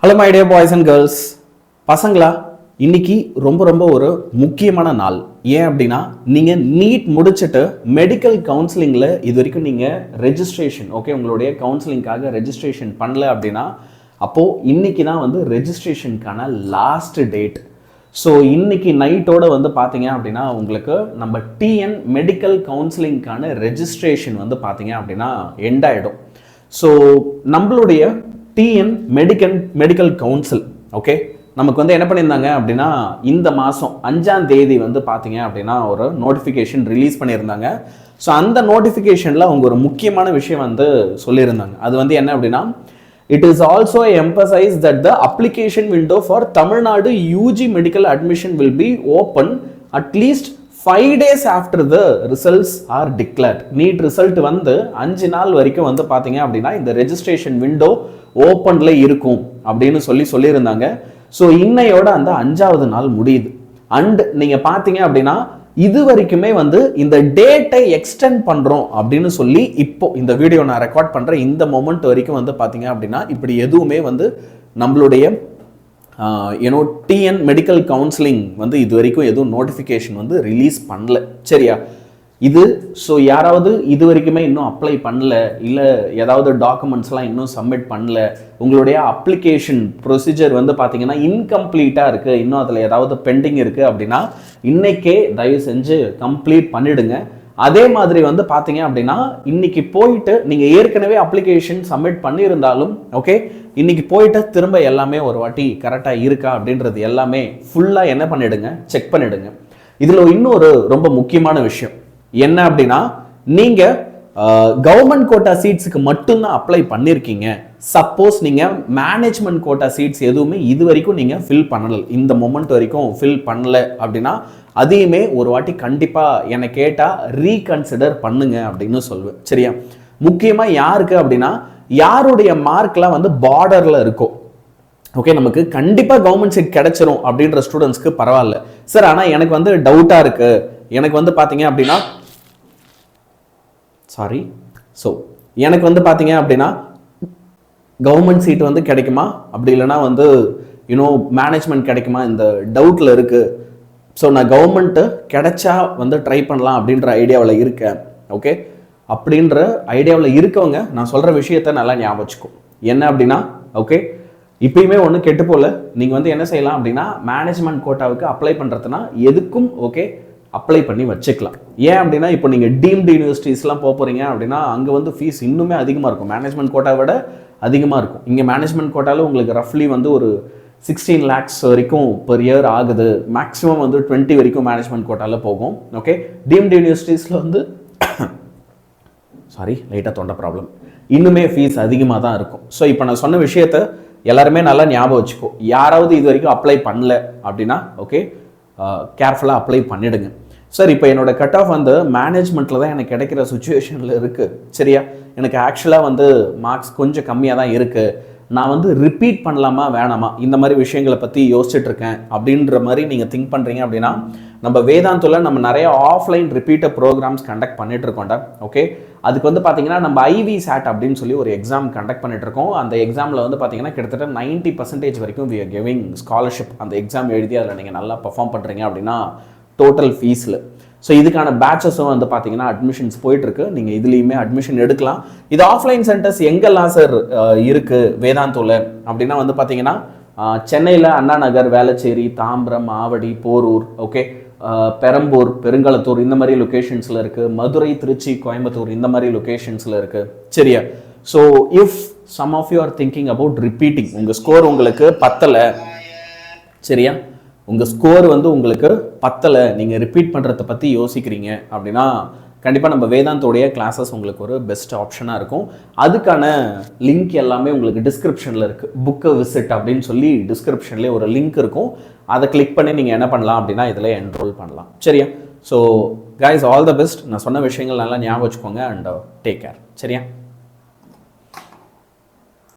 Hello my dear boys and girls. பசங்களா, இன்னைக்கு ரொம்ப ஒரு முக்கியமான நாள். ஏன் அப்படின்னா, நீங்கள் நீட் முடிச்சுட்டு மெடிக்கல் கவுன்சிலிங்கில் இது வரைக்கும் நீங்கள் ரெஜிஸ்ட்ரேஷன் உங்களுடைய கவுன்சிலிங்காக ரெஜிஸ்ட்ரேஷன் பண்ணல அப்படின்னா, அப்போது இன்னைக்கு தான் ரெஜிஸ்ட்ரேஷனுக்கான லாஸ்ட் டேட். ஸோ இன்னைக்கு நைட்டோட பார்த்தீங்க அப்படின்னா உங்களுக்கு நம்ம டிஎன் மெடிக்கல் கவுன்சிலிங்கான ரெஜிஸ்ட்ரேஷன் பார்த்தீங்க அப்படின்னா எண்ட் ஆகிடும். ஸோ நம்மளுடைய டிஎன் மெடிக்கல் கவுன்சில் நமக்கு என்ன பண்ணியிருந்தாங்க அப்படின்னா, இந்த மாதம் 5ஆம் தேதி பார்த்தீங்க அப்படின்னா ஒரு நோட்டிஃபிகேஷன் ரிலீஸ் பண்ணியிருந்தாங்க. ஸோ அந்த நோட்டிஃபிகேஷனில் அவங்க ஒரு முக்கியமான விஷயம் சொல்லியிருந்தாங்க. அது என்ன அப்படின்னா, it is also emphasized that the application window for Tamil Nadu UG medical admission will be open at least 5 days after the results are declared. NEET result 5 நாள் வரைக்கும் பார்த்தீங்க அப்படின்னா இந்த ரெஜிஸ்ட்ரேஷன் விண்டோ ஓப்பன்ல இருக்கும் அப்படின்னு சொல்லியிருந்தாங்க. ஸோ இன்னையோட அந்த 5ஆவது நாள் முடியுது. அண்ட் நீங்க பார்த்தீங்க அப்படின்னா இது வரைக்குமே இந்த டேட்டை எக்ஸ்டெண்ட் பண்றோம் அப்படின்னு சொல்லி இப்போ இந்த வீடியோ நான் ரெக்கார்ட் பண்ற இந்த மொமெண்ட் வரைக்கும் பார்த்தீங்க அப்படின்னா இப்படி எதுவுமே நம்மளுடைய டிஎன் மெடிக்கல் கவுன்சிலிங் இது வரைக்கும் எதுவும் நோட்டிஃபிகேஷன் ரிலீஸ் பண்ணல. சரியா? இது ஸோ யாராவது இது வரைக்குமே இன்னும் அப்ளை பண்ணல, இல்லை ஏதாவது டாக்குமெண்ட்ஸ்லாம் இன்னும் சப்மிட் பண்ணல, உங்களுடைய அப்ளிகேஷன் ப்ரொசீஜர் பார்த்தீங்கன்னா இன்கம்ப்ளீட்டாக இருக்குது, இன்னும் அதில் ஏதாவது பெண்டிங் இருக்குது அப்படின்னா இன்னைக்கே தயவு செஞ்சு கம்ப்ளீட் பண்ணிடுங்க. அதே மாதிரி பார்த்தீங்க அப்படின்னா இன்னைக்கு போயிட்டு நீங்கள் ஏற்கனவே அப்ளிகேஷன் சப்மிட் பண்ணியிருந்தாலும் இன்னைக்கு போயிட்டு திரும்ப எல்லாமே ஒரு வாட்டி கரெக்டாக இருக்கா அப்படின்றது எல்லாமே ஃபுல்லாக என்ன பண்ணிடுங்க, செக் பண்ணிடுங்க. இதில் இன்னொரு ரொம்ப முக்கியமான விஷயம் என்ன அப்படின்னா, நீங்க கவர்மெண்ட் கோட்டா சீட்ஸுக்கு மட்டும்தான் அப்ளை பண்ணிருக்கீங்க. சப்போஸ் நீங்க மேனேஜ்மெண்ட் கோட்டா சீட்ஸ் எதுவுமே இது வரைக்கும் நீங்க ஃபில் பண்ணல, இந்த மொமெண்ட் வரைக்கும் ஃபில் பண்ணல அப்படின்னா அதையுமே ஒரு வாட்டி கண்டிப்பா என்னை கேட்டா ரீகன்சிடர் பண்ணுங்க அப்படின்னு சொல்லுவேன். சரியா? முக்கியமா யாருக்கு அப்படின்னா, யாருடைய மார்க்லாம் பார்டர்ல இருக்கும். நமக்கு கண்டிப்பா கவர்மெண்ட் சீட் கிடைச்சிரும் அப்படின்ற ஸ்டூடெண்ட்ஸ்க்கு பரவாயில்ல சார். ஆனா எனக்கு டவுட்டா இருக்கு, எனக்கு பாத்தீங்க அப்படின்னா எனக்கு பாத்தீங்க அப்படின்னா கவர்மெண்ட் சீட் கிடைக்குமா, அப்படி இல்லைன்னா மேனேஜ்மெண்ட் கிடைக்குமா, இந்த டவுட்ல இருக்கு. ஸோ நான் கவர்மெண்ட் கிடைச்சா ட்ரை பண்ணலாம் அப்படின்ற ஐடியாவில் இருக்கேன். அப்படின்ற ஐடியாவில் இருக்கவங்க நான் சொல்ற விஷயத்த நல்லா ஞாபகம் வச்சுக்கோ. என்ன அப்படின்னா இப்பயுமே ஒன்று கெட்டு போல, நீங்கள் என்ன செய்யலாம் அப்படின்னா, மேனேஜ்மெண்ட் கோட்டாவுக்கு அப்ளை பண்ணுறதுனா எதுக்கும் அப்ளை பண்ணி வச்சுக்கலாம். ஏன் அப்படின்னா, இப்போ நீங்கள் டீம்டு யூனிவர்சிட்டிஸ்லாம் போகிறீங்க அப்படின்னா அங்கே ஃபீஸ் இன்னுமே அதிகமாக இருக்கும், மேனேஜ்மெண்ட் கோட்டா விட அதிகமாக இருக்கும். இங்கே மேனேஜ்மெண்ட் கோட்டாவில் உங்களுக்கு ரஃப்லி ஒரு 16 lakhs வரைக்கும் பெர் இயர் ஆகுது. மேக்ஸிமம் 20 வரைக்கும் மேனேஜ்மெண்ட் கோட்டாவில் போகும். டீம்டு யூனிவர்சிட்டிஸில் லைட்டாக தொண்டை ப்ராப்ளம், இன்னுமே ஃபீஸ் அதிகமாக தான் இருக்கும். ஸோ இப்போ நான் சொன்ன விஷயத்த எல்லாருமே நல்லா ஞாபகம் வச்சுக்கோ. யாராவது இது வரைக்கும் அப்ளை பண்ணல அப்படின்னா கேர்ஃபுல்லாக அப்ளை பண்ணிடுங்க. சார், இப்போ என்னோட கட் ஆஃப் மேனேஜ்மெண்ட்டில் தான் எனக்கு கிடைக்கிற சுச்சுவேஷனில் இருக்குது. சரியா? எனக்கு ஆக்சுவலாக மார்க்ஸ் கொஞ்சம் கம்மியாக தான் இருக்குது. நான் ரிப்பீட் பண்ணலாமா வேணாமா, இந்த மாதிரி விஷயங்களை பற்றி யோசிச்சுட்டு இருக்கேன் அப்படின்ற மாதிரி நீங்கள் திங்க் பண்ணுறீங்க அப்படின்னா, நம்ம வேதாந்தில் நம்ம நிறைய ஆஃப்லைன் ரிப்பீட்டர் ப்ரோக்ராம்ஸ் கண்டக்ட் பண்ணிட்டு இருக்கோம்டா. அதுக்கு பார்த்தீங்கன்னா நம்ம ஐவி சாட் அப்படின்னு சொல்லி ஒரு எக்ஸாம் கண்டக்ட் பண்ணிட்டு இருக்கோம். அந்த எக்ஸாமில் பார்த்தீங்கன்னா கிட்டத்தட்ட 90% வரைக்கும் வி ஆர் கிவிங் ஸ்காலர்ஷிப். அந்த எக்ஸாம் எழுதி அதில் நீங்கள் நல்லா பர்ஃபார்ம் பண்ணுறீங்க அப்படின்னா டோட்டல் ஃபீஸில். ஸோ இதுக்கான பேட்சஸும் பார்த்தீங்கன்னா அட்மிஷன்ஸ் போயிட்டுருக்கு. நீங்கள் இதுலேயுமே அட்மிஷன் எடுக்கலாம். இது ஆஃப்லைன் சென்டர்ஸ் எங்கெல்லாம் சார் இருக்குது வேதாந்தோவில் அப்படின்னா பார்த்தீங்கன்னா சென்னையில் அண்ணா நகர், வேளச்சேரி, தாம்பரம், ஆவடி, போரூர், பெரம்பூர், பெருங்களத்தூர் இந்த மாதிரி லொக்கேஷன்ஸில் இருக்குது. மதுரை, திருச்சி, கோயம்புத்தூர் இந்த மாதிரி லொக்கேஷன்ஸில் இருக்குது. சரியா? So if some of you are thinking about repeating, உங்கள் ஸ்கோர் உங்களுக்கு பத்தலை, சரியா, உங்கள் ஸ்கோர் உங்களுக்கு பத்தலை, நீங்கள் ரிப்பீட் பண்ணுறதை பற்றி யோசிக்கிறீங்க அப்படின்னா கண்டிப்பாக நம்ம வேதாந்தோடைய கிளாஸஸ் உங்களுக்கு ஒரு பெஸ்ட் ஆப்ஷனாக இருக்கும். அதுக்கான லிங்க் எல்லாமே உங்களுக்கு டிஸ்கிரிப்ஷனில் இருக்குது. புக்கை விசிட் அப்படின்னு சொல்லி டிஸ்கிரிப்ஷன்லேயே ஒரு லிங்க் இருக்கும். அதை கிளிக் பண்ணி நீங்கள் என்ன பண்ணலாம் அப்படின்னா இதில் என்ரோல் பண்ணலாம். சரியா? So guys, all the best. நான் சொன்ன விஷயங்கள் நல்லா ஞாபகம் வச்சுக்கோங்க அண்ட் டேக் கேர். சரியா?